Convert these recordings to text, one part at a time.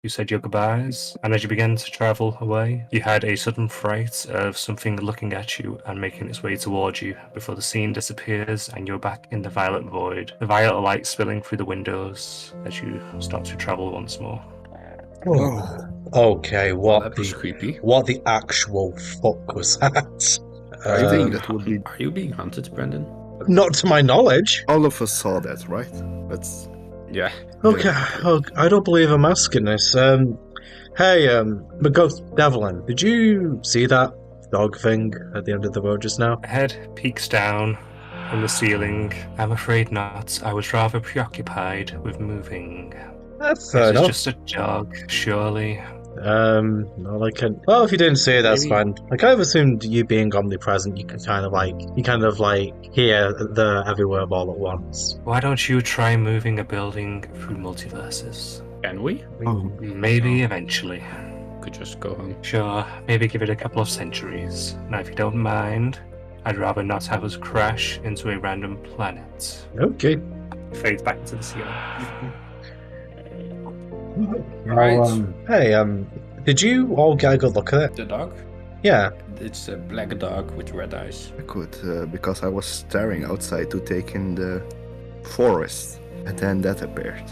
You said your goodbyes, and as you began to travel away, you had a sudden fright of something looking at you and making its way towards you before the scene disappears and you're back in the violet void. The violet light spilling through the windows as you start to travel once more. Oh, okay. Well, that was creepy. What the actual fuck was that? I think Uh, that would be. Are you being hunted, Brendan? not to my knowledge. All of us saw that, right? That's Yeah. Okay, I don't believe I'm asking this. Hey, McGoth Devlin, did you see that dog thing at the end of the road just now? A head peeks down from the ceiling. I'm afraid not. I was rather preoccupied with moving. That's This fair is enough. just a jog, surely. Well, I can. Well, if you didn't say it, that's Maybe- fine. I kind of assumed you being omnipresent, you can kind of hear the everywhere all at once. Why don't you try moving a building through multiverses? Can we? Maybe eventually. Could just go home. Sure, maybe give it a couple of centuries. Now, if you don't mind, I'd rather not have us crash into a random planet. Okay. Fades back into the ceiling. Right. Well, hey, did you all get a good look at it? The dog? Yeah. It's a black dog with red eyes. I could, because I was staring outside to take in the forest, and then that appeared.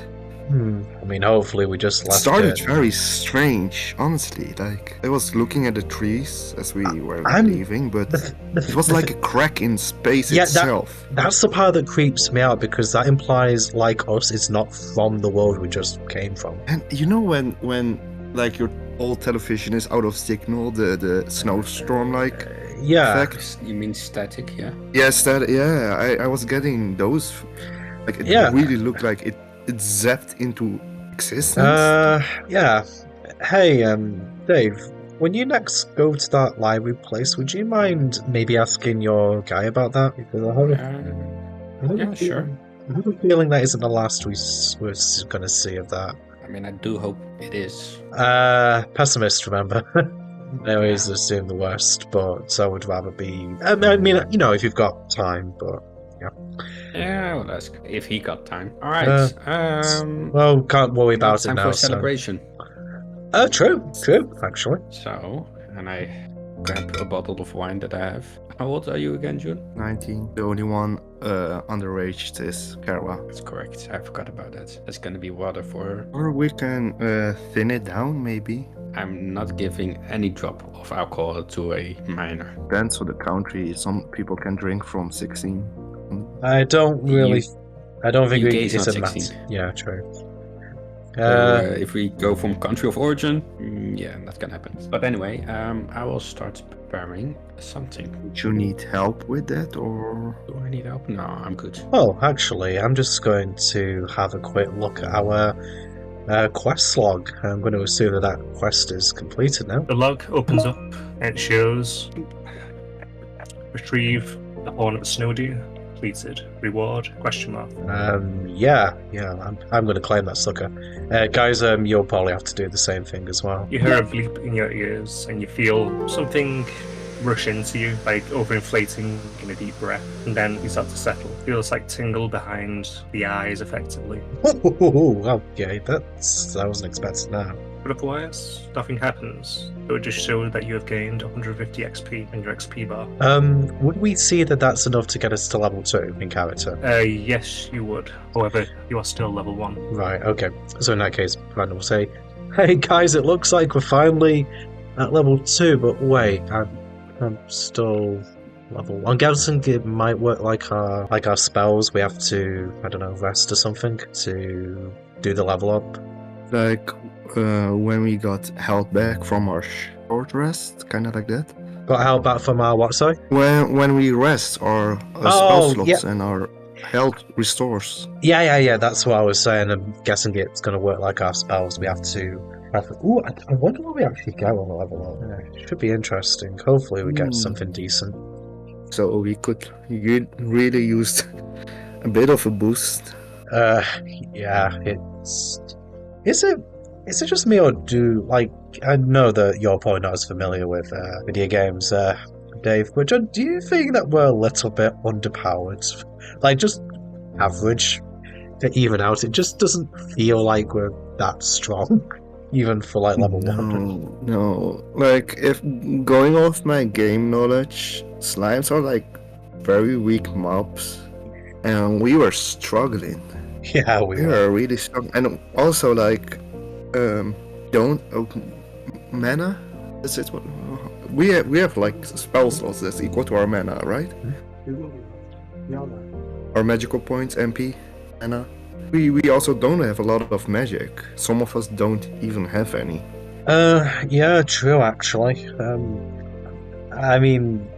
I mean, hopefully we just It left started it. very strange, honestly. Like, I was looking at the trees as we were I'm- leaving, but it was like a crack in space Yeah, itself. That's the part that creeps me out because that implies, like us, it's not from the world we just came from. And you know when like your old television is out of signal, the snowstorm like Yeah. effect? You mean static, yeah? Yes, I was getting those. Like it Yeah. really looked like it zapped into existence. Yeah. Hey, Dave, when you next go to that library place, would you mind maybe asking your guy about that? Because I have a Yeah, sure. I have a feeling that isn't the last we're going to see of that. I mean, I do hope it is. Pessimist, remember? I always assume the worst, but I would rather be. I mean, you know, if you've got time, but Yeah, I'll ask if he got time. All right. well, can't worry Now about it's it time now. for a So. celebration. True, actually. So, and I grab a bottle of wine that I have. How old are you again, June? 19. The only one underage is Karwa. That's correct. I forgot about that. That's gonna be water for her. Or we can thin it down, maybe. I'm not giving any drop of alcohol to a minor. Depends on the country. Some people can drink from 16. I don't really. I don't think UK we, is it's not a 16. matter. Yeah, true. So, if we go from country of origin, yeah, that can happen. But anyway, I will start preparing something. Do you need help with that, or Do I need help? No, I'm good. Well, actually, I'm just going to have a quick look at our quest log. I'm going to assume that quest is completed now. The log opens up and it shows retrieve the horn of a snow deer. Completed. Reward? Question mark. Yeah, I'm going to claim that sucker. Guys, you'll probably have to do the same thing as well. You hear a bleep in your ears and you feel something rush into you, like overinflating in a deep breath, and then you start to settle. Feels like tingle behind the eyes, effectively. Okay, I wasn't expecting that. But otherwise, nothing happens. It would just show that you have gained 150 XP in your XP bar. Would we see that that's enough to get us to level 2 in character? Yes, you would. However, you are still level 1. Right, okay. So in that case, Brandon will say, "Hey guys, it looks like we're finally at level 2, but wait, I'm still level 1. I'm guessing it might work like our spells. We have to, I don't know, rest or something to do the level up." like when we got held back from our short rest, kind of like that? Got held back from our what, sorry? When we rest, our spell slots and our health restores. Yeah, that's what I was saying. I'm guessing it's going to work like our spells. We have to... Ooh, I wonder what we actually get on the level up. Yeah, should be interesting. Hopefully we get something decent. So we could really use a bit of a boost. Yeah, Is it just me, or I know that you're probably not as familiar with video games, Dave, but do you think that we're a little bit underpowered? Like, just average to even out? It just doesn't feel like we're that strong. even for like level 100. No. Like, if going off my game knowledge, slimes are like very weak mobs, and we were struggling. Yeah, we We were. were really struggling, and also like, don't open mana. Is it what we have like spell slots that's equal to our mana, right? Our magical points, MP, mana. We also don't have a lot of magic. Some of us don't even have any. Yeah, true. Actually, I mean,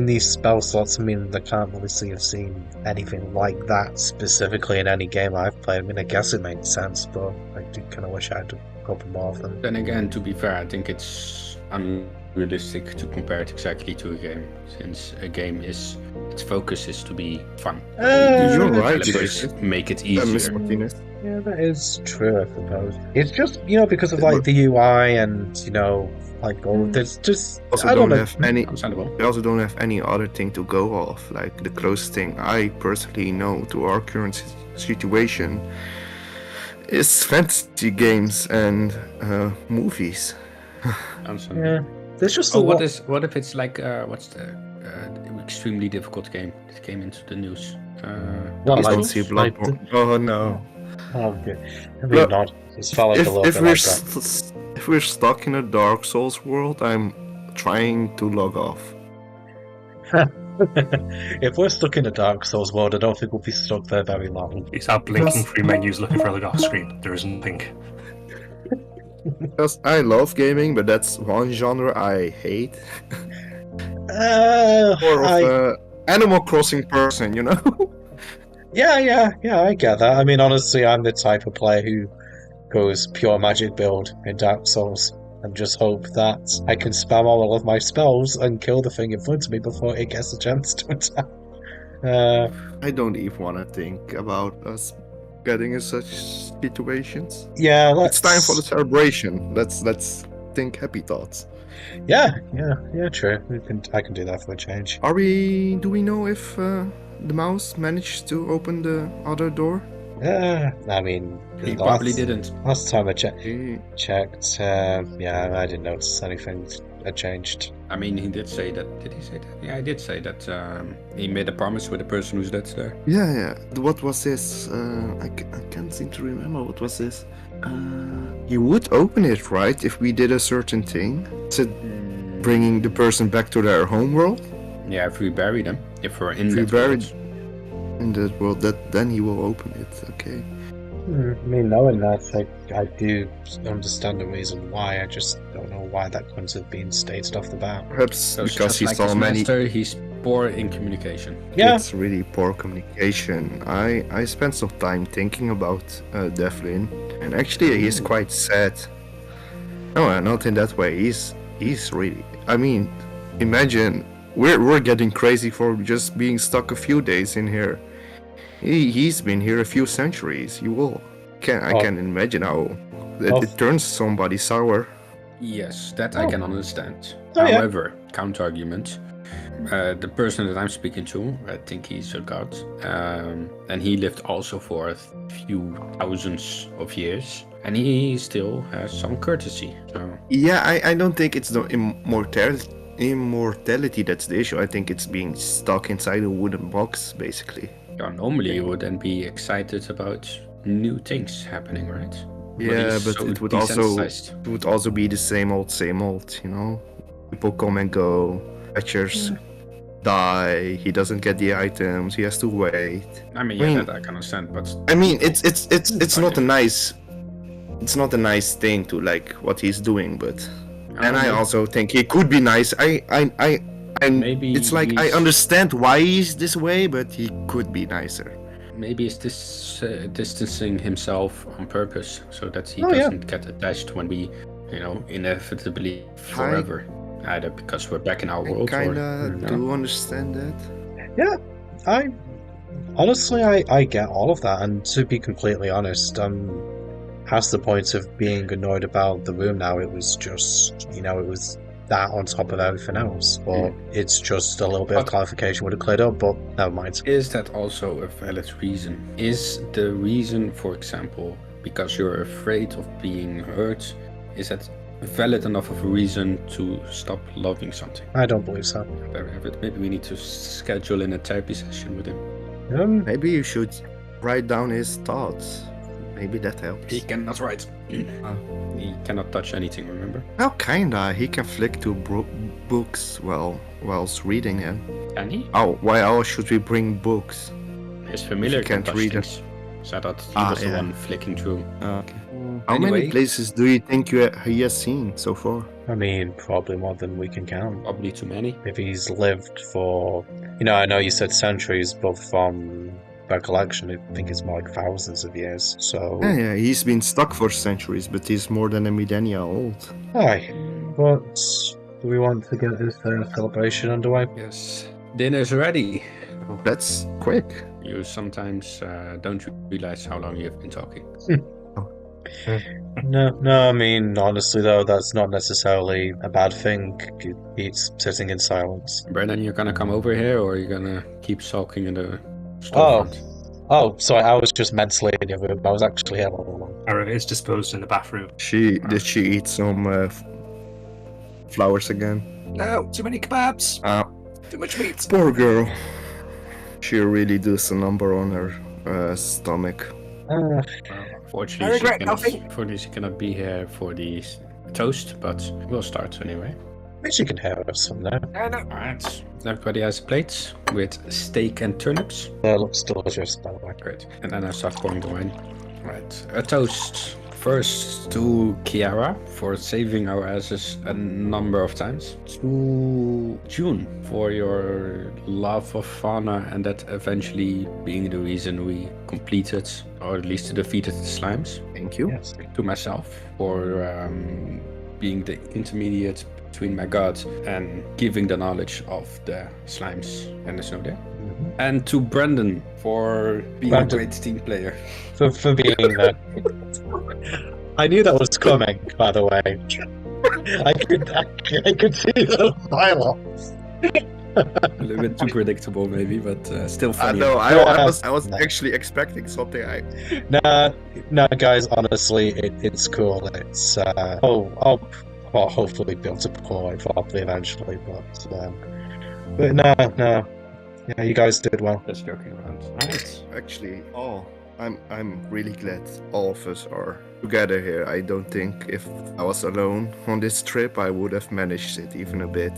these spell slots. I mean, they can't obviously have seen anything like that specifically in any game I've played. I mean, I guess it makes sense, but I do kind of wish I had a couple more of them. Then again, to be fair, I think it's unrealistic to compare it exactly to a game, since a game its focus is to be fun. You're Usually right, developers yes. make it Miss easier. Martinez. Yeah, that is true, I suppose. It's just, because of like the UI and, like all there's just Also I don't know. have any. Understandable. We also don't have any other thing to go off. Like the closest thing I personally know to our current situation is fantasy games and movies. Understandable. Yeah. There's just a Oh, lot. what if it's like what's the extremely difficult game that came into the news? What, Please like- don't see like Bloodborne. Oh no. Oh, okay. Maybe Look, not. It's felt like a little If bit we're like that. if we're stuck in a Dark Souls world, I'm trying to log off. If we're stuck in a Dark Souls world, I don't think we'll be stuck there very long. You start blinking through menus looking for a log off screen. There is nothing. Because I love gaming, but that's one genre I hate. More of a Animal Crossing person, you know? Yeah, I get that. I mean, honestly, I'm the type of player who goes pure magic build in Dark Souls and just hope that I can spam all of my spells and kill the thing in front of me before it gets a chance to attack. I don't even want to think about us getting in such situations. Yeah, It's time for the celebration. Let's think happy thoughts. Yeah, true. I can do that for a change. Do we know if the mouse managed to open the other door? I mean, He probably didn't. Last time I checked, Eh, I didn't notice anything had changed. I mean, he did say that. Did he say that? Yeah, I did say that he made a promise with the person who's dead there. Yeah. What was this? I can't seem to remember. What was this? He would open it, right, if we did a certain thing. Is it bringing the person back to their home world? Yeah, if we bury them, if we're in If we that buried world. in that world, then he will open it. Okay. I mean, knowing that, I do understand the reason why. I just don't know why that couldn't have been stated off the bat. Perhaps So because just he like saw his many. master, he's poor in communication. Yeah, It's really poor communication. I spent some time thinking about Devlin, and actually he's quite sad. No, not in that way. He's really. I mean, imagine we're getting crazy for just being stuck a few days in here. He's been here a few centuries. I can imagine how it turns somebody sour. Yes, that I can understand. Oh, yeah. However, counter argument. The person that I'm speaking to, I think he's a god, and he lived also for a few thousands of years, and he still has some courtesy. So Yeah, I don't think it's the immortality that's the issue. I think it's being stuck inside a wooden box, basically. normally you would then be excited about new things happening, right? Yeah, he's but so it would desensitized. also be the same old, you know. People come and go, fetchers die. He doesn't get the items. He has to wait. I mean, I yeah, mean- that I can understand, but I mean, it's not a nice, it's not a nice thing to like what he's doing, but. And I also think he could be nice. Maybe it's like I he's- understand why he's this way, but he could be nicer. maybe it's this distancing himself on purpose so that he Oh, yeah. doesn't get attached when we, inevitably forever. Either because we're back in our I world kinda or do understand that. I honestly, I get all of that, and to be completely honest, past the point of being annoyed about the room now, it was just, it was that on top of everything else. But it's just a little bit of But- clarification would have cleared up, but never mind. Is that also a valid reason? Is the reason, for example, because you're afraid of being hurt, is that valid enough of a reason to stop loving something? I don't believe so. There we have it. Maybe we need to schedule in a therapy session with him. Maybe you should write down his thoughts. Maybe that helps. He cannot write. He cannot touch anything, remember? Well, kinda. He can flick to books whilst reading them. Can he? Oh, why else should we bring books? His familiar If you can't can touch read things. So I thought he was the one flicking through. Okay. How Anyway. many places do you think he has seen so far? I mean, probably more than we can count. Probably too many. If he's lived for, I know you said centuries, but from recollection, I think it's more like thousands of years. So, Yeah, he's been stuck for centuries, but he's more than a millennia old. aye. But do we want to get this celebration underway? Yes. Dinner's ready. That's quick. You sometimes don't realize how long you've been talking. No, I mean, honestly though, that's not necessarily a bad thing. It's sitting in silence. Brendan, you're gonna come over here, or you're gonna keep sulking in the storefront? Oh, sorry, I was just mentally in your room. I was actually here all along. Arrow is disposed in the bathroom. Did she eat some flowers again? No, too many kebabs. Too much meat. Poor girl. She really does a number on her stomach. Unfortunately, I regret nothing. Unfortunately, she cannot be here for the toast, but we'll start anyway. Maybe she can hear us from there. Alright. Everybody has plates with steak and turnips. Looks delicious, by the way. Great. And then I start pouring the wine. Right. A toast. First to Kiara for saving our asses a number of times. To June for your love of fauna and that eventually being the reason we completed or at least defeated the slimes. Thank you. Yes. To myself for being the intermediate between my god and giving the knowledge of the slimes and the snow there. And to Brendan for being a great team player. For being that. I knew that was coming, by the way. I could see the smile. A little bit too predictable, maybe, but still I funny. know. I was actually expecting something. Nah, guys. Honestly, it's cool. It's I'll hopefully be able to pull it properly eventually, but no. Yeah, you guys did well. Just joking around. Right. Actually, I'm really glad all of us are together here. I don't think if I was alone on this trip, I would have managed it even a bit.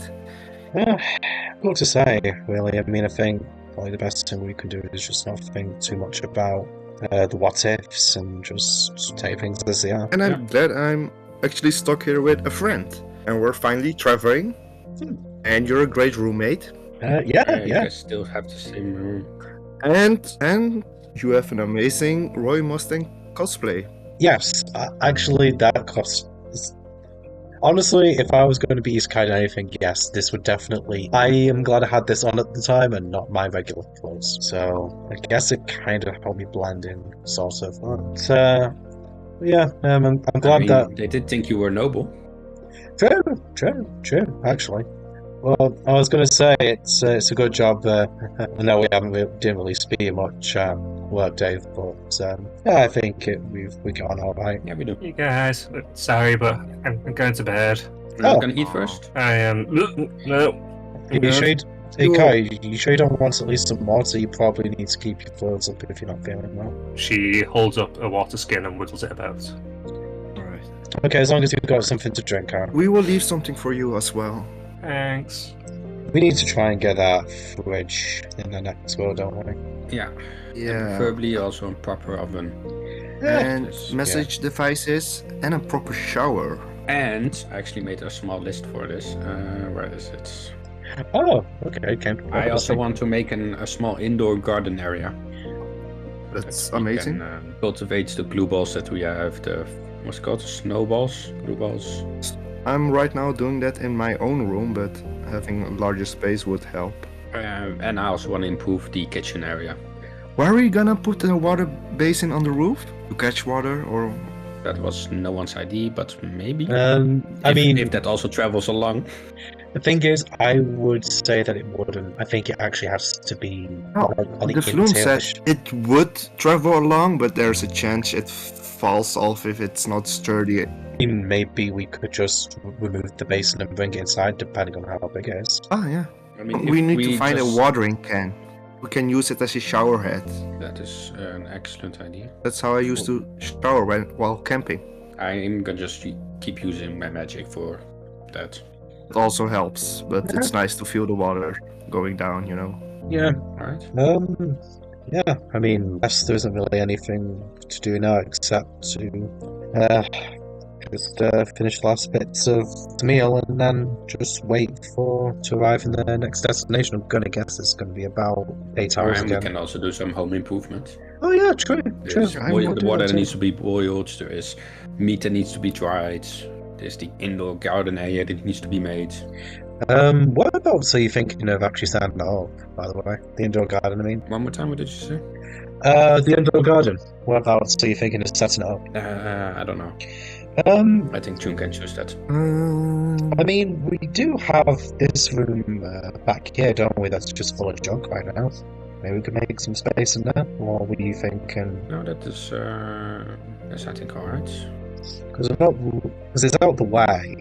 What to say, really? I mean, I think probably the best thing we can do is just not think too much about the what ifs and just take things as they are. And I'm glad I'm actually stuck here with a friend, and we're finally traveling. And you're a great roommate. Yeah. You guys still have the same room. And you have an amazing Roy Mustang cosplay. Yes, actually, that cost. Honestly, if I was going to be East Kite anything, yes, this would definitely. I am glad I had this on at the time and not my regular clothes. So I guess it kind of helped me blend in, sort of. But yeah, I'm glad that. They did think you were noble. True. Actually. Well, I was going to say it's a good job. I know we didn't really speak much work, Dave, but yeah, I think we got on all right. Yeah, we do. You guys, sorry, but I'm going to bed. Are you gonna eat first? I am. No. You sure? Hey, Kai, you sure you don't want at least some water? You probably need to keep your fluids up if you're not feeling well. She holds up a water skin and wiggles it about. Alright. Okay, as long as you've got something to drink, Aaron. We will leave something for you as well. Thanks. We need to try and get our fridge in the next world, don't we? Yeah. Yeah. Preferably also a proper oven. And Yes, message devices and a proper shower. And I actually made a small list for this. Where is it? Oh, okay. I also want to make a small indoor garden area. That's We amazing. can, cultivate the glue balls that we have. What's it called? Snowballs? Glue balls? I'm right now doing that in my own room, but having a larger space would help. And I also want to improve the kitchen area. Where are you gonna put the water basin on the roof? To catch water or... That was no one's idea, but maybe. I mean, if that also travels along. the thing is, I would say that it wouldn't. I think it actually has to be on The flume interior. said it would travel along, but there's a chance it falls off if it's not sturdy. Maybe we could just remove the basin and bring it inside, depending on how big it is. Ah, yeah. I mean, We if need to find a just- watering can. We can use it as a shower head. That is an excellent idea. That's how I used to shower while camping. I'm gonna just keep using my magic for that. It also helps, but it's nice to feel the water going down, you know. Yeah. Right? Yeah. I mean, guess there isn't really anything to do now except to just finish the last bits of the meal and then just wait to arrive in the next destination. I'm gonna guess it's gonna be about 8 hours And we again. can also do some home improvement. Oh yeah, true. There's I the would do water that that too. needs to be boiled. There is meat that needs to be dried. There's the indoor garden area that needs to be made. Whereabouts are you thinking of actually standing it up, by the way? The indoor garden, I mean. One more time, what did you say? The indoor garden. Whereabouts are you thinking of setting it up? I don't know. I think June can choose that. I mean, we do have this room back here, don't we? That's just full of junk right now. Maybe we could make some space in there. What were you thinking? No, that's I think alright. Because it's out the way,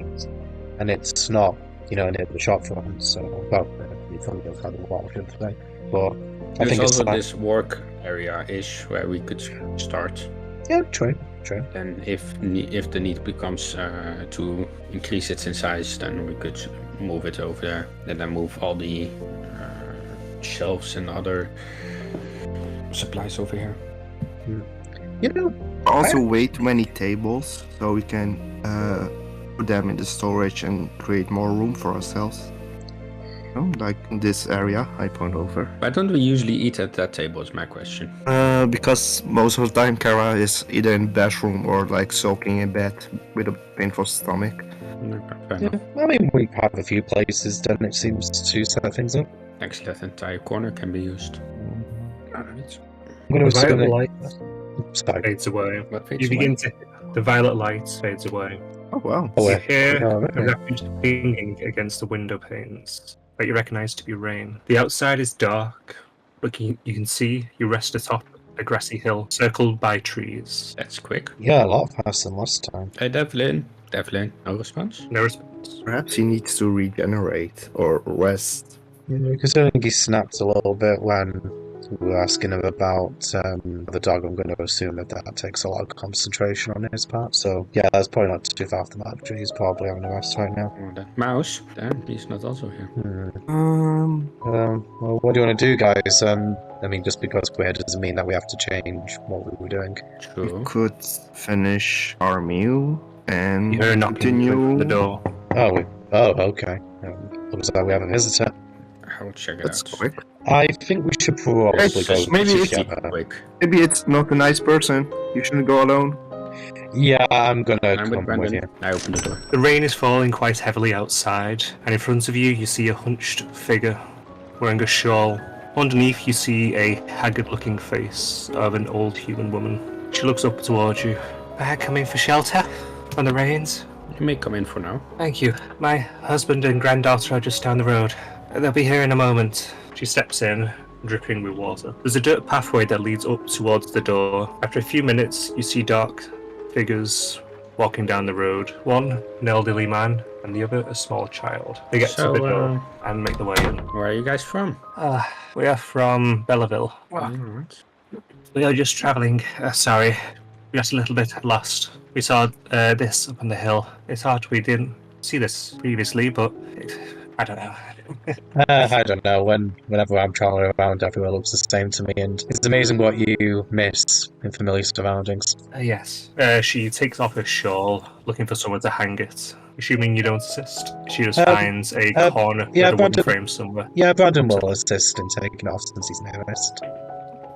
and it's not, near the shop front. So, well, you probably don't have the wall, shouldn't they? But I There's think it's also fine. this work area-ish where we could start. Yeah, true. And if the need becomes to increase it in size, then we could move it over there. And then move all the shelves and other supplies over here. Also, way too many tables, so we can put them in the storage and create more room for ourselves. Like in this area, I point over. Why don't we usually eat at that table is my question. Because most of the time Kara is either in the bathroom or like soaking in bed with a painful stomach. Fair Yeah, enough. I mean, we have a few places, then it seems to set things up. Actually, that entire corner can be used. Alright. I'm going The to violet assume light Sorry. fades away. What fades You away? begin to. The violet light fades away. Oh wow. Oh, You yeah. hear Oh, a okay. rapid pinging against the window panes that you recognize to be rain. The outside is dark, but you can see you rest atop a grassy hill circled by trees. That's quick. Yeah, a lot faster than last time. Hey, Devlin, no response? No response. Perhaps he needs to regenerate or rest. Yeah, considering he snapped a little bit when we were asking him about the dog, I'm going to assume that takes a lot of concentration on his part. So, yeah, that's probably not too far from that. He's probably having a rest right now. Or that mouse? Damn, he's not also here. Well, what do you want to do, guys? I mean, just because we're here doesn't mean that we have to change what we were doing. We True. could finish our meal and You hear a knocking continue. at the door. Oh, okay. Looks like we have a visitor. I'll check it That's out. quick. I think we should probably It's go just- maybe it's- together. Quick. Maybe it's not a nice person. You shouldn't go alone. Yeah, I'm gonna I'm come with with Brandon. you. I open the door. The rain is falling quite heavily outside, and in front of you, you see a hunched figure wearing a shawl. Underneath, you see a haggard-looking face of an old human woman. She looks up towards you. Coming for shelter from the rains? You may come in for now. Thank you. My husband and granddaughter are just down the road. They'll be here in a moment. She steps in, dripping with water. There's a dirt pathway that leads up towards the door. After a few minutes, you see dark figures walking down the road. One, an elderly man, and the other, a small child. They get So, to the door and make their way in. Where are you guys from? We are from Belleville. Alright. We are just travelling. Sorry, we got a little bit lost. We saw this up on the hill. It's odd we didn't see this previously, but I don't know. I don't know. Whenever I'm traveling around, everywhere looks the same to me, and it's amazing what you miss in familiar surroundings. Yes. She takes off her shawl, looking for someone to hang it. Assuming you don't assist, she just finds a corner yeah, with a wooden Brandon- frame somewhere. Yeah, Brandon will assist in taking it off since he's nearest.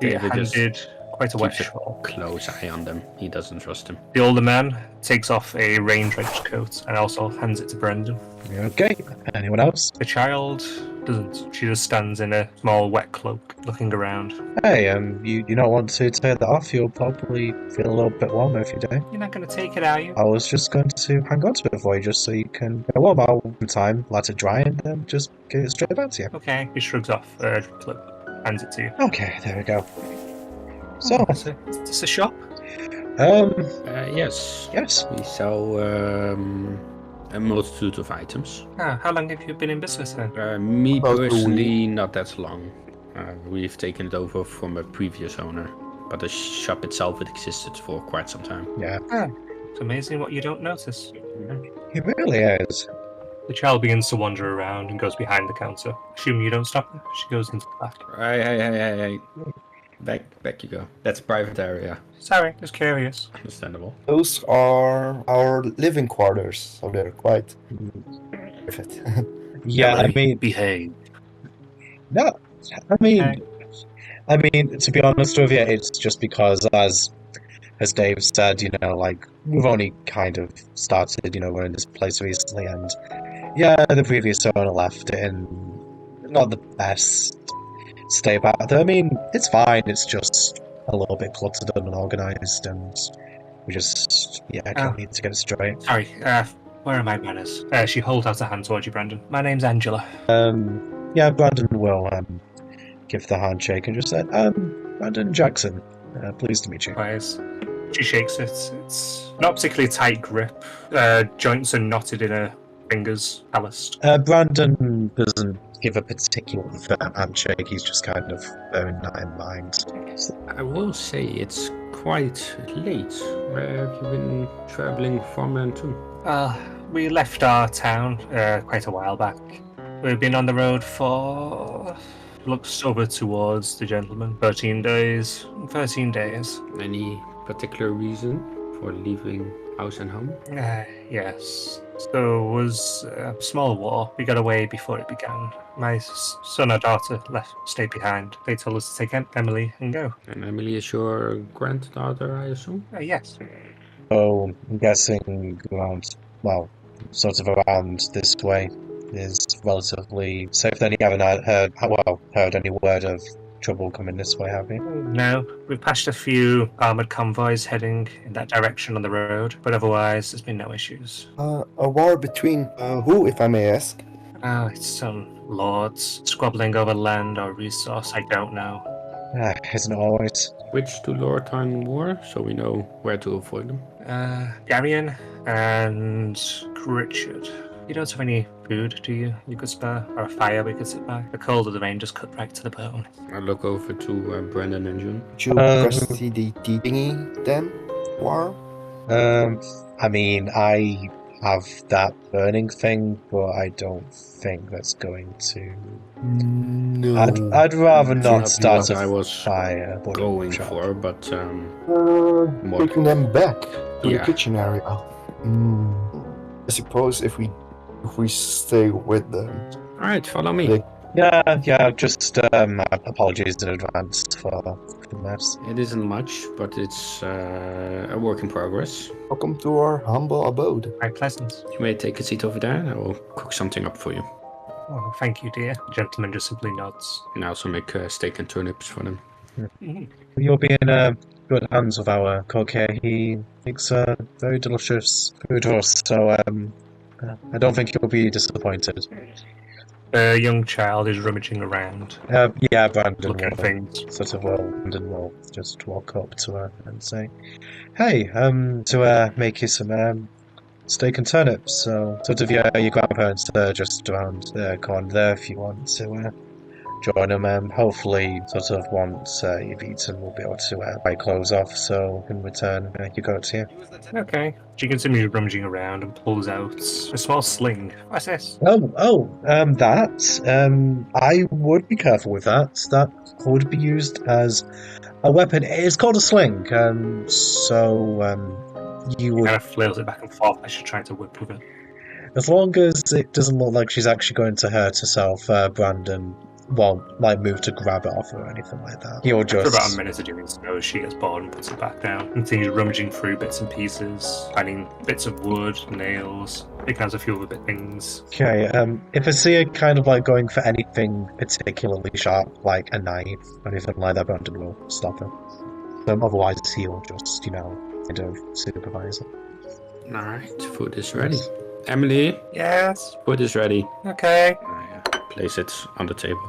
He David just handed quite a wet keeps a shawl. close eye on them. He doesn't trust him. The older man takes off a rain-drenched coat and also hands it to Brendan. Okay. Anyone else? The child doesn't. She just stands in a small wet cloak, looking around. Hey, you not want to take that off? You'll probably feel a little bit warmer if you do. You're not going to take it, are you? I was just going to hang on to it for you, just so you can get warm out in time, let it dry, and then just get it straight back to you. Okay. He shrugs off her cloak, hands it to you. Okay, there we go. So, Is this a shop? Yes. Yes. We sell a multitude of items. How long have you been in business then? Me About a personally, not that long. We've taken it over from a previous owner, but the shop itself, it existed for quite some time. Yeah. It's amazing what you don't notice. He really is. The child begins to wander around and goes behind the counter. Assuming you don't stop her, she goes into the back. Hey. Back you go. That's a private area. Sorry, just curious. Understandable. Those are our living quarters, so they're quite perfect. Yeah, Emily, I mean, behave. no, I mean, to be honest with you, it's just because, as Dave said, like we've only kind of started, running this place recently, and yeah, the previous owner left it in not the best state back there. I mean, it's fine. It's just a little bit cluttered and unorganized, and we just kind of need to get it straight. Sorry, where are my manners? She holds out her hand towards you, Brandon. My name's Angela. Yeah, Brandon will give the handshake and just said, Brandon Jackson, pleased to meet you. Wise. She shakes it. It's not particularly tight grip. Joints are knotted in her fingers, calloused. Brandon doesn't give a particular firm handshake. He's just kind of bearing that in mind. I will say it's quite late. Where have you been traveling from and to? We left our town quite a while back. We've been on the road for... Looks over towards the gentleman. 13 days. 13 days. Any particular reason for leaving house and home? Yes. So it was a small war. We got away before it began. My son or daughter stayed behind. They told us to take Emily and go. And Emily is your granddaughter, I assume? Yes. So I'm guessing sort of around this way is relatively safe. Then you haven't heard any word of trouble coming this way, have you? No, we've passed a few armored convoys heading in that direction on the road, but otherwise there's been no issues. A war between who, if I may ask? It's some lords squabbling over land or resource, I don't know. Isn't it always? Which two lords are in war, so we know where to avoid them? Darian and Richard. You don't have any food, do you? You could spare? Or a fire we could sit by? The cold of the rain just cut right to the bone. I look over to Brandon and June. Did you press the thingy then? War? I mean, I have that burning thing, but I don't think that's going to... No. I'd rather Not not start what I a was fire. going for, but Taking them back to the Yeah. kitchen area. I suppose if we stay with them. alright, follow me. They- Yeah, just apologies in advance for the mess. It isn't much, but it's a work in progress. Welcome to our humble abode. Very pleasant. You may take a seat over there and I will cook something up for you. Oh, thank you, dear. The gentleman just simply nods. And I also make steak and turnips for them. You'll be in good hands with our cook here. He makes very delicious food for us, so I don't think you'll be disappointed. A young child is rummaging around, Yeah, Brandon looking at will things. Brandon will just walk up to her and say, "Hey, to make you some steak and turnips. So sort of your grandparents are just around the corner there if you want to join them. Hopefully, sort of once you've eaten, we'll be able to wipe clothes off. So in return, you go to here." Okay. She continues rummaging around and pulls out a small sling. What's this? That. I would be careful with that. That could be used as a weapon. It's called a sling. You would, Kind of flails it back and forth as she's trying to whip with it. as long as it doesn't look like she's actually going to hurt herself, Brandon won't move to grab it off her or anything like that. He'll After about a just. minute of doing so, she gets bored and puts it back down. Continues rummaging through bits and pieces, finding bits of wood, nails, picking out a few other things. Okay, if I see her kind of going for anything particularly sharp, like a knife or anything like that, Brandon will stop her. Otherwise, he'll just, kind of supervise it. Alright, food is ready. Emily, Yes. food is ready. Okay. I place it on the table.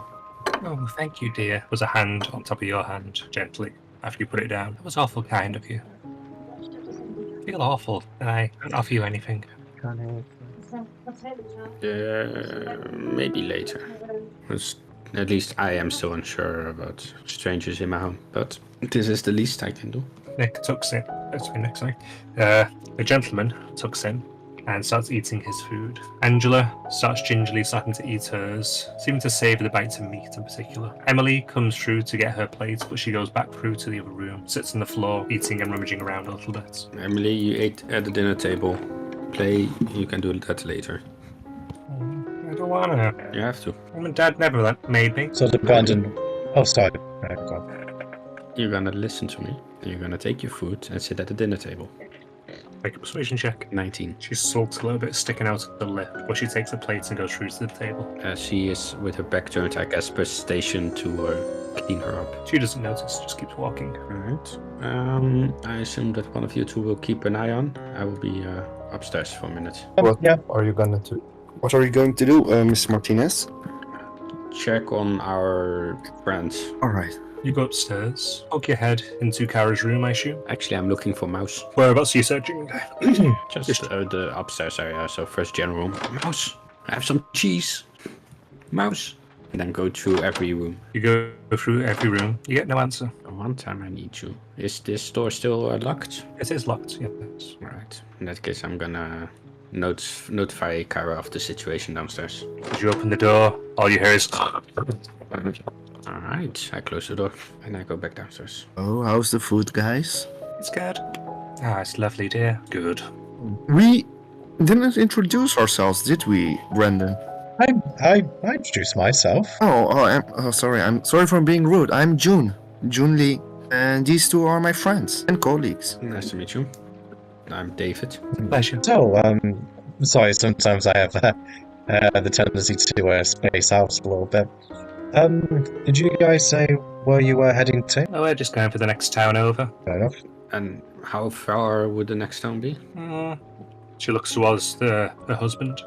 Oh, thank you, dear. Was a hand on top of your hand, gently, after you put it down. That was awful kind of you. feel awful that I don't offer you anything. Maybe later. At least I am still unsure about strangers in my home, but this is the least I can do. Nick tucks in. Sorry, Nick, sorry. The gentleman tucks in and starts eating his food. Angela starts gingerly starting to eat hers, seeming to savour the bites of meat in particular. Emily comes through to get her plate, but she goes back through to the other room, sits on the floor, eating and rummaging around a little bit. Emily, you ate at the dinner table. Play, you can do that later. I don't wanna. You have to. Mum and Dad never made me. So the Brandon. Oh, sorry. Right, go on. You're gonna listen to me, and you're gonna take your food and sit at the dinner table. Make a persuasion check. 19. She sulks a little bit, sticking out the lip, but she takes the plates and goes through to the table. She is with her back turned, I guess, per station to clean her up. She doesn't notice, just keeps walking. Alright. I assume that one of you two will keep an eye on. I will be upstairs for a minute. What Yeah. are you gonna do? What are you going to do, Miss Martinez? Check on our friends. All right. You go upstairs, poke your head into Kara's room, I assume. Actually, I'm looking for Mouse. Whereabouts are you searching? Just the upstairs area, so first general room. Mouse, I have some cheese. Mouse. And then go through every room. You go through every room, you get no answer. One time I need you. Is this door still locked? It is locked, yes. Alright. In that case, I'm gonna notify Kara of the situation downstairs. As you open the door, all you hear is... Alright, I close the door and I go back downstairs. Oh, how's the food, guys? It's good. Ah, it's lovely, dear. Good. We didn't introduce ourselves, did we, Brendan? I introduced myself. Sorry. I'm sorry for being rude. I'm June Lee, and these two are my friends and colleagues. Nice to meet you. I'm David. Pleasure. So, sorry, sometimes I have the tendency to space out a little bit. Did you guys say where you were heading to? Oh, we're just going for the next town over. Fair enough. And how far would the next town be? She looks towards her husband.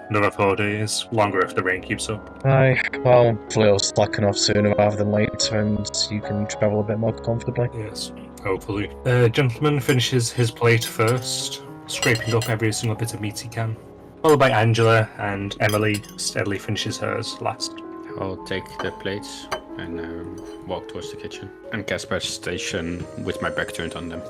Another 4 days. Longer if the rain keeps up. Well, hopefully it'll slacken off sooner rather than later, and you can travel a bit more comfortably. Yes, hopefully. The gentleman finishes his plate first, scraping up every single bit of meat he can. Followed by Angela, and Emily steadily finishes hers last. I'll take the plates and walk towards the kitchen. And Casper's station with my back turned on them.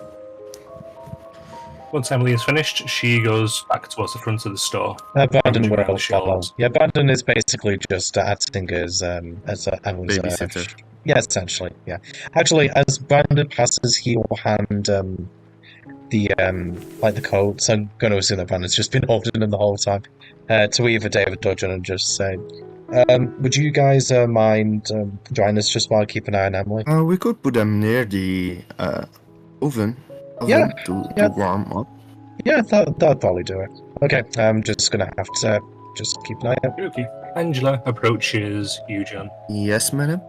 Once Emily is finished, she goes back towards the front of the store. Brandon Around will the follow. shelves. Yeah, Brandon is basically just acting as Emily's Babysitter. yeah, essentially. Yeah, actually, as Brandon passes, he will hand the coat. So I'm going to assume that Brandon's just been holding them the whole time. To either David Dudgeon and just say, would you guys mind joining us just while I keep an eye on Emily? We could put them near the oven. Yeah, To warm up. Yeah, that'd probably do it. Okay, I'm just going to have to just keep an eye out. Okay. Angela approaches you, John. Yes, madam.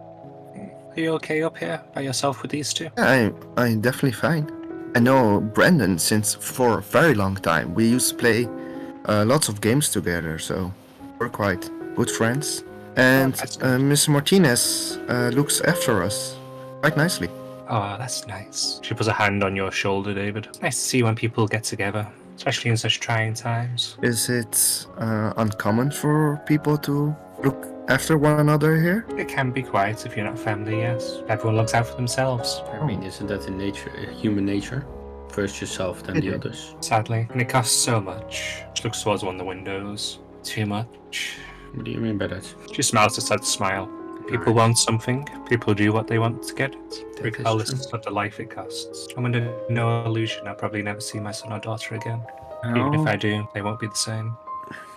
Are you okay up here by yourself with these two? I'm definitely fine. I know Brendan since for a very long time. We used to play lots of games together, so we're quite good friends. And that's good. Miss Martinez looks after us quite nicely. Oh, that's nice. She puts a hand on your shoulder, David. Nice to see when people get together, especially in such trying times. Is it uncommon for people to look after one another here? It can be quiet if you're not family, yes. Everyone looks out for themselves, I mean, isn't that in nature, human nature? First yourself, then the others. sadly. And it costs so much. She looks towards one of the windows. Too much. What do you mean by that? She smiles a sad smile. People want something. People do what they want to get it, That is regardless true. of the life it costs. I'm under no illusion I'll probably never see my son or daughter again. Even if I do, they won't be the same.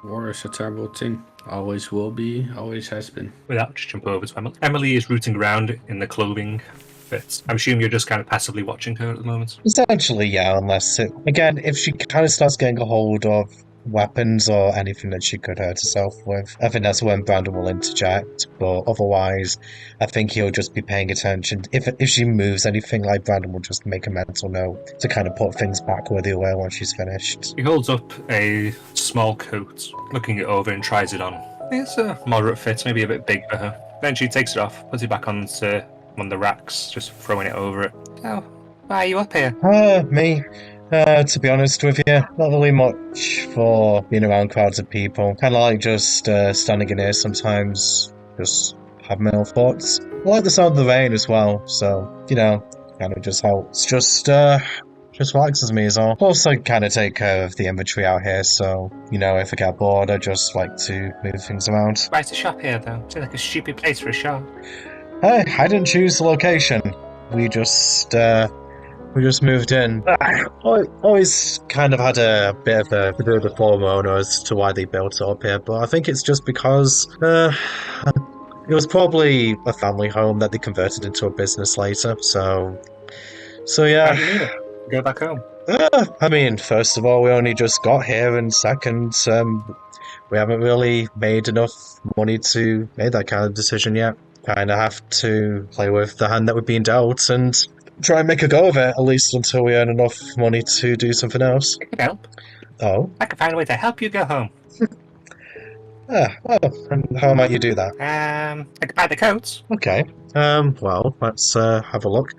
War is a terrible thing. Always will be, always has been. Without just jump over to Emily. Emily is rooting around in the clothing bit. I'm assuming you're just kind of passively watching her at the moment. Essentially, yeah, unless again, if she kind of starts getting a hold of weapons or anything that she could hurt herself with, I think that's when Brandon will interject. But otherwise, I think he'll just be paying attention. If she moves anything, like Brandon will just make a mental note to kind of put things back where they were when she's finished. He holds up a small coat, looking it over and tries it on. It's a moderate fit, maybe a bit big for her. Then she takes it off, puts it back onto one of the racks, just throwing it over it. Oh, why are you up here? Me. To be honest with you, not really much for being around crowds of people. Kind of like just standing in here sometimes, just have my own thoughts. I like the sound of the rain as well, so, kind of just helps. Just relaxes me as well. Plus, I kind of take care of the inventory out here, so, if I get bored, I just like to move things around. Why's the shop here, though? Seems like a stupid place for a shop. Hey, I didn't choose the location. We just moved in. I always kind of had a bit of a FOMO as to why they built it up here, but I think it's just because it was probably a family home that they converted into a business later. So yeah. How do you need it? Go back home. I mean, first of all, we only just got here, and second, we haven't really made enough money to make that kind of decision yet. Kind of have to play with the hand that we're being dealt and try and make a go of it, at least until we earn enough money to do something else. I could help. Oh? I could find a way to help you go home. Well, and how might you do that? I could buy the coats. Okay. Well, let's have a look.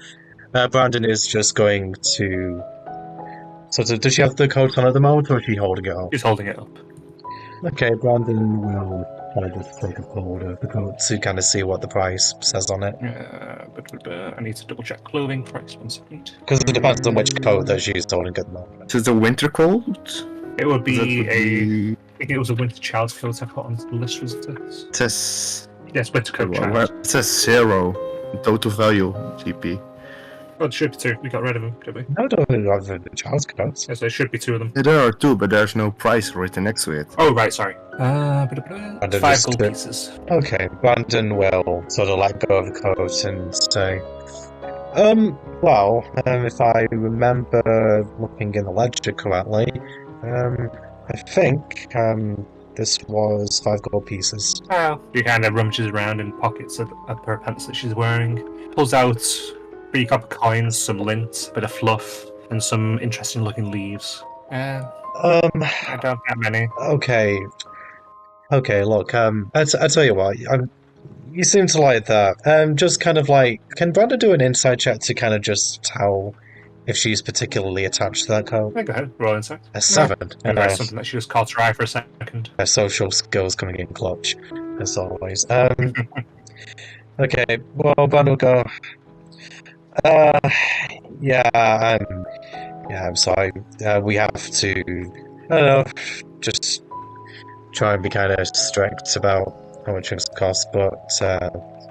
Brandon is just going to... does she have the coat on at the moment, or is she holding it up? She's holding it up. Okay, Brandon will kind of just take a hold of the coat to kind of see what the price says on it. I need to double check clothing price 1 second. Because it depends on which coat that she's holding at the moment. Is it a winter coat? It would be That I think it was a winter child's coat I put on the list, was it? It says... Yes, winter coat child. It says 0 total value GP. Oh, there should be 2. We got rid of them, did we? No, I don't have the child's coats. Yes, there should be 2 of them. Yeah, there are 2, but there's no price written next to it. Oh, right, sorry. 5 just gold pieces. Okay, Brandon will sort of let go of the coat and say, if I remember looking in the ledger correctly, I think, this was 5 gold pieces. Oh. She kind of rummages around in pockets of her pants that she's wearing. Pulls out 3 copper coins, some lint, a bit of fluff, and some interesting looking leaves. I don't have many. Okay, look, I tell you what, you seem to like that. Just kind of like, can Brandon do an insight check to kind of just tell if she's particularly attached to that coat? Yeah, go ahead, roll insight. A 7. And that's something that she just caught her eye for a second. Her social skills coming in clutch, as always. Okay, well, Brandon will go, I'm sorry. We have to, I don't know, just try and be kind of strict about how much things cost, but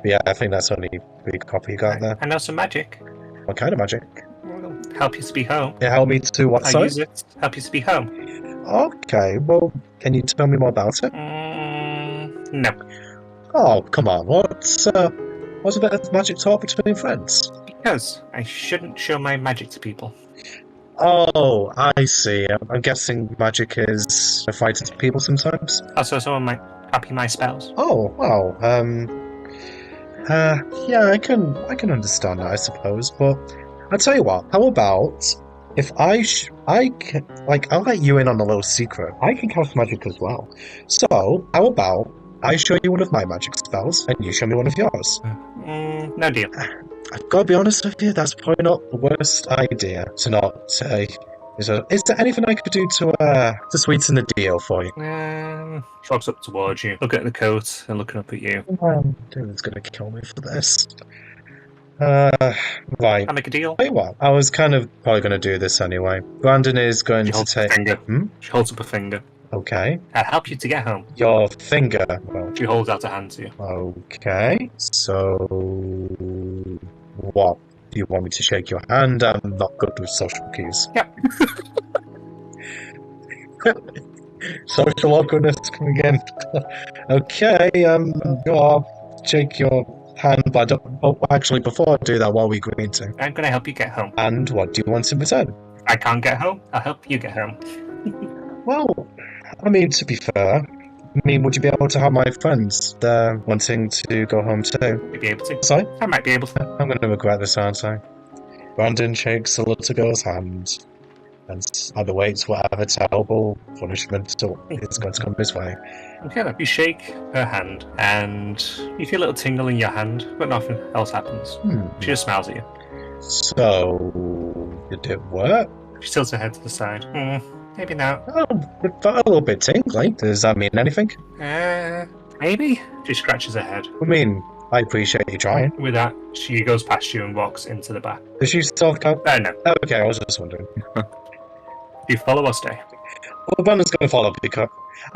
yeah, I think that's only a big copy you got there. I know some magic. What kind of magic? Well, help you to be home. It help me to what, I sorry? use it. Help you to be home. Okay, well, can you tell me more about it? No. Oh, come on, what's a bit of magic talk between friends? Because I shouldn't show my magic to people. Oh, I see. I'm guessing magic is a fight to people sometimes? Also, someone might copy my spells. Oh, well, yeah, I can understand that, I suppose, but I'll tell you what, how about if I'll let you in on a little secret. I can cast magic as well. So, how about I show you one of my magic spells, and you show me one of yours? No deal. I've got to be honest with you, that's probably not the worst idea to not say. Is there anything I could do to sweeten the deal for you? She walks up towards you, looking at the coat and looking up at you. David's gonna kill me for this. Right. I make a deal. Tell you what, I was kind of probably going to do this anyway. Brandon is going She to holds up a take... finger. She holds up a finger. Okay. I'll help you to get home. Your finger. Well, She holds out a hand to you. okay. So... what? Do you want me to shake your hand? I'm not good with social cues. Yep. Social awkwardness coming in. Okay, I'll shake your hand, but I don't... Oh, actually, before I do that, what are we agreeing to? I'm going to help you get home. And what do you want in return? I can't get home. I'll help you get home. Well, I mean, to be fair, would you be able to have my friends there wanting to go home too? You'd be able to. Sorry? I might be able to. I'm going to regret this, aren't I? Brandon shakes the little girl's hand and either waits whatever terrible punishment is going to come his way. Okay, then. You shake her hand, and you feel a little tingle in your hand, but nothing else happens. She just smiles at you. So, did it work? She tilts her head to the side. Maybe not. Oh, it felt a little bit tingly. Does that mean anything? Maybe? She scratches her head. I mean, I appreciate you trying. With that, she goes past you and walks into the back. Does she still count? No. Okay, I was just wondering. Do you follow or stay? Well, Brandon's going to follow because...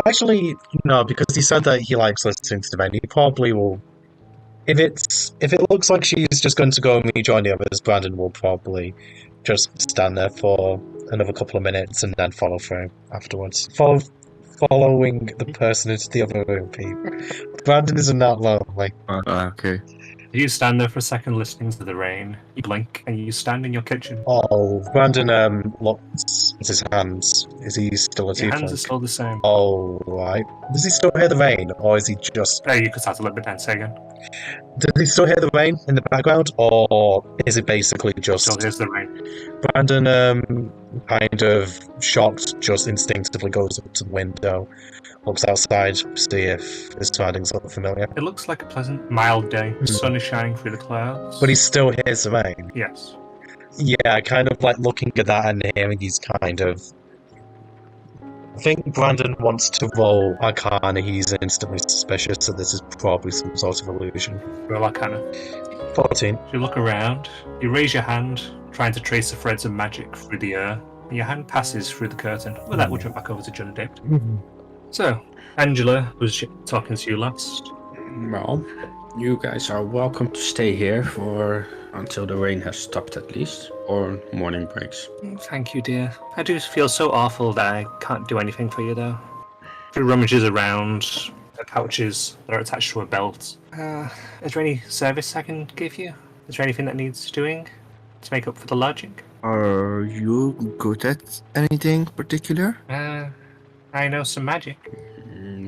Actually, no, because he said that he likes listening to the band. He probably will... If it looks like she's just going to go and rejoin the others, Brandon will probably just stand there for another couple of minutes and then follow through afterwards. Following the person into the other room, Pete. Brandon isn't that lonely. Okay. You stand there for a second listening to the rain. You blink and you stand in your kitchen. Oh, Brandon looks at his hands. Is he still a Your hands are tiefling? still the same. Oh, right. Does he still hear the rain, or is he just... You could start a little bit then, say again. Does he still hear the rain in the background, or is it basically just... Still hears the rain. Brandon, kind of shocked, just instinctively goes up to the window, looks outside, see if his surroundings look familiar. It looks like a pleasant, mild day. The sun is shining through the clouds. But he still hears the rain. Yes. Yeah, kind of like looking at that and hearing these kind of... I think Brandon wants to roll Arcana. He's instantly suspicious that this is probably some sort of illusion. Roll Arcana. 14. You look around, you raise your hand, trying to trace the threads of magic through the air, and your hand passes through the curtain. With that, we'll jump back over to John and David. So, Angela was talking to you last. Well, you guys are welcome to stay here for until the rain has stopped at least, or morning breaks. Thank you, dear. I do feel so awful that I can't do anything for you, though. She rummages around her pouches that are attached to her belt. Is there any service I can give you? Is there anything that needs doing to make up for the lodging? Are you good at anything particular? I know some magic.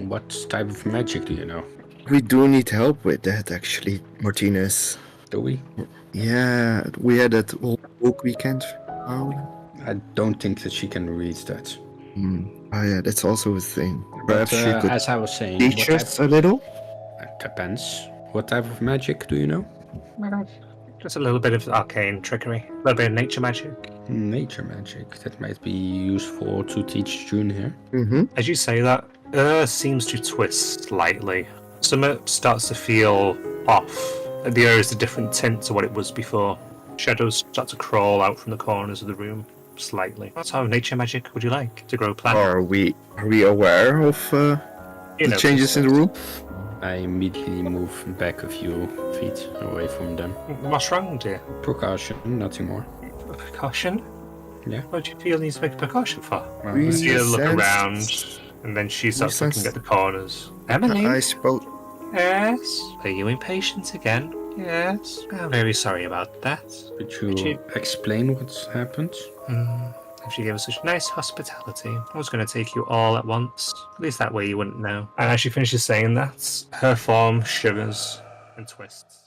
What type of magic do you know? We do need help with that, actually, Martinez. Do we? Yeah, we had that whole book weekend. I don't think that she can read that. Oh yeah, that's also a thing. Perhaps But, she could as I was saying, teach us a little? It depends. What type of magic do you know? Just a little bit of arcane trickery. A little bit of nature magic. Nature magic. That might be useful to teach June here. Mm-hmm. As you say that, Earth seems to twist slightly. Summer starts to feel off. The air is a different tint to what it was before. Shadows start to crawl out from the corners of the room, slightly. What sort of nature magic would you like to grow plants? Are we aware of the changes in the room? I immediately move back a few feet away from them. What's wrong, dear? Precaution, nothing more. A precaution? Yeah. What do you feel needs to make a precaution for? We You see her look sense- around, and then she starts sense- looking at the corners. Emily? I suppose. Yes? Are you impatient again? Yes? I'm very sorry about that. Could Could you you- explain what's happened? If she gave us such nice hospitality, I was going to take you all at once. At least that way you wouldn't know. And as she finishes saying that, her form shivers and twists.